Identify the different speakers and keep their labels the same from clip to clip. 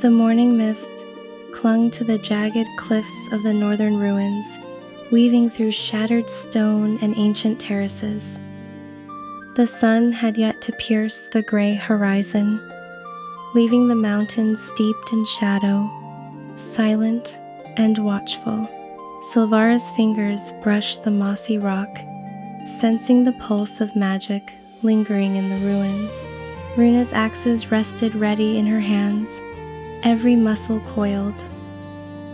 Speaker 1: The morning mist clung to the jagged cliffs of the northern ruins, weaving through shattered stone and ancient terraces. The sun had yet to pierce the gray horizon, leaving the mountains steeped in shadow, silent and watchful. Sylvara's fingers brushed the mossy rock, sensing the pulse of magic lingering in the ruins. Runa's axes rested ready in her hands, every muscle coiled.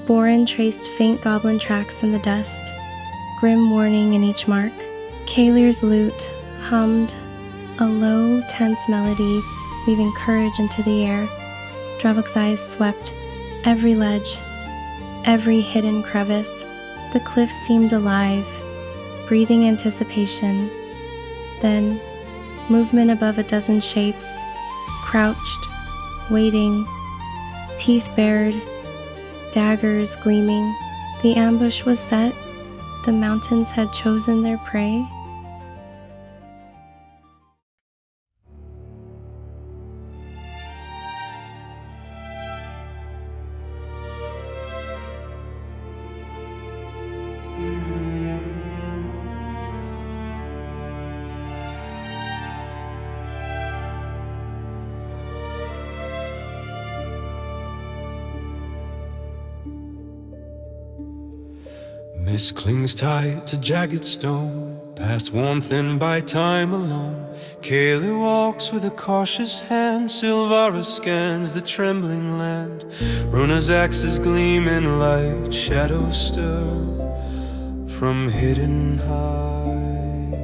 Speaker 1: Boren traced faint goblin tracks in the dust, grim warning in each mark. Kaelir's lute hummed a low, tense melody, weaving courage into the air. Dravok's eyes swept every ledge, every hidden crevice. The cliffs seemed alive, breathing anticipation. Then, movement above a dozen shapes, crouched, waiting, teeth bared, daggers gleaming. The ambush was set. The mountains had chosen their prey.
Speaker 2: Mist clings tight to jagged stone, past warmth and by time alone. Kaelir walks with a cautious hand, Sylvara scans the trembling land. Runa's axes gleam in light, shadows stir from hidden high.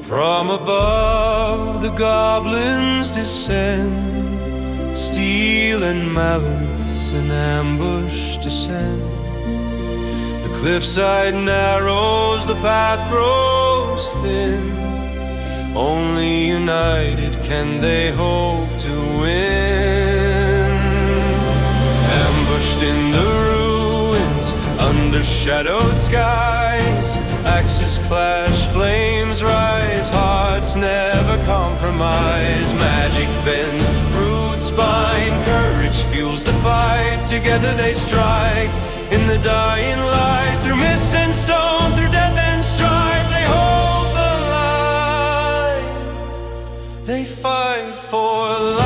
Speaker 2: From above the goblins descend, steel and malice in ambush descend. Cliffside narrows, the path grows thin. Only united can they hope to win. Ambushed in the ruins, under shadowed skies, axes clash, flames rise, hearts never compromise. Magic bends, roots bind, courage fuels the fight. Together they strike in the dying light, through mist and stone, through death and strife. They hold the line, they fight for life.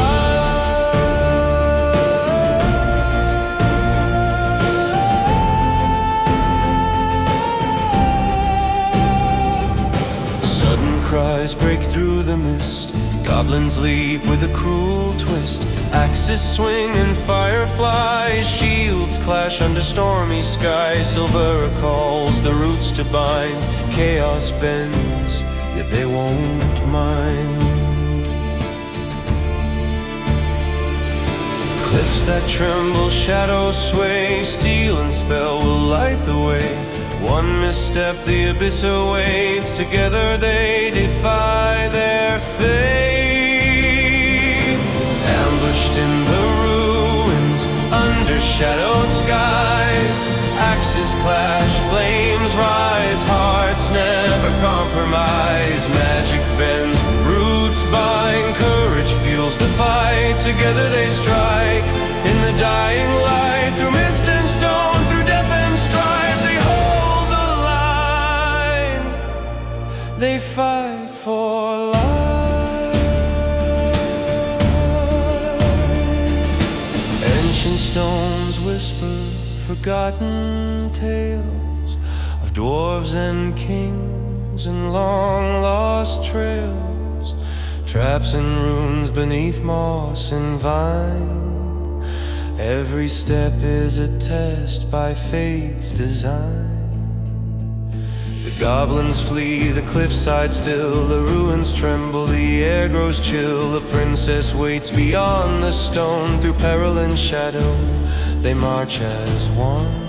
Speaker 2: Sudden cries break through the mist, goblins leap with a cruel twist. Axes swing and fireflies, shields clash under stormy skies. Sylvara calls the roots to bind, chaos bends, yet they won't mind. Cliffs that tremble, shadows sway, steel and spell will light the way. One misstep, the abyss awaits, together they defy their fate. Ambushed in the ruins, under shadowed skies, axes clash, flames rise, hearts never compromise. Magic bends, roots bind, courage fuels the fight. Together they strike in the dying light, through mist and stone, through death and strife. They hold the line, they fight for life. Ancient stones whisper forgotten tales of dwarves and kings and long lost trails, traps and runes beneath moss and vine. Every step is a test by fate's design. The goblins flee, the cliffside still, the ruins tremble, the air grows chill. The princess waits beyond the stone, through peril and shadow they march as one.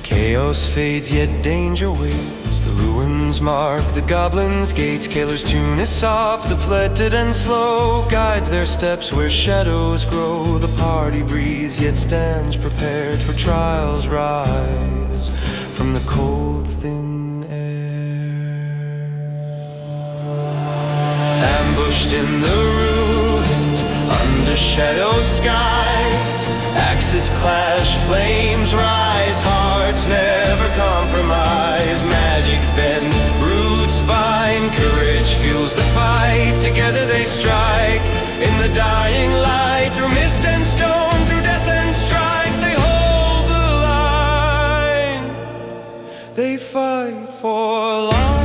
Speaker 2: Chaos fades, yet danger waits. The ruins mark the goblins' gates. Kaelir's tune is soft, the fletted and slow guides their steps where shadows grow. The party breathes, yet stands prepared for trials rise from the cold, thin air. ambushed in the ruins, under shadowed skies. Axes clash, flames rise, hearts never compromise. Magic bends, roots bind, courage fuels the fight. Together they strike, in the dying light. Through mist and stone, through death and strife, they hold the line. They fight for life.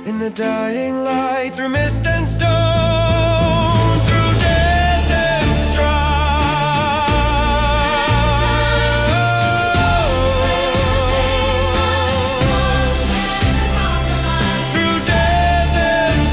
Speaker 2: In the dying light, through mist and stone, through death and strife. Through death and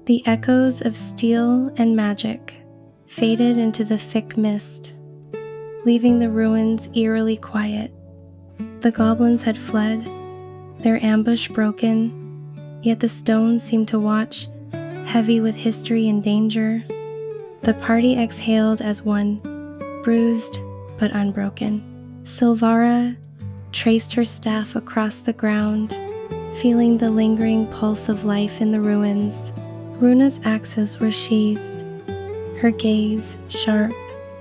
Speaker 1: The echoes of steel and magic faded into the thick mist, leaving the ruins eerily quiet. The goblins had fled, their ambush broken, yet the stones seemed to watch, heavy with history and danger. The party exhaled as one, bruised but unbroken. Sylvara traced her staff across the ground, feeling the lingering pulse of life in the ruins. Runa's axes were sheathed, her gaze sharp.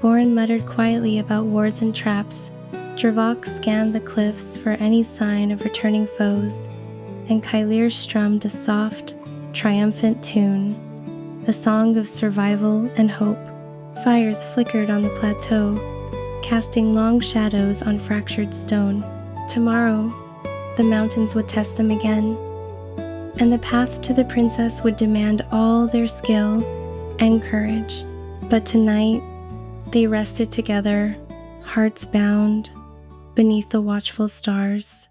Speaker 1: Borin muttered quietly about wards and traps. Dravok scanned the cliffs for any sign of returning foes, and Kaelir strummed a soft, triumphant tune, a song of survival and hope. Fires flickered on the plateau, casting long shadows on fractured stone. Tomorrow, the mountains would test them again, and the path to the princess would demand all their skill and courage. But tonight, they rested together, hearts bound, beneath the watchful stars.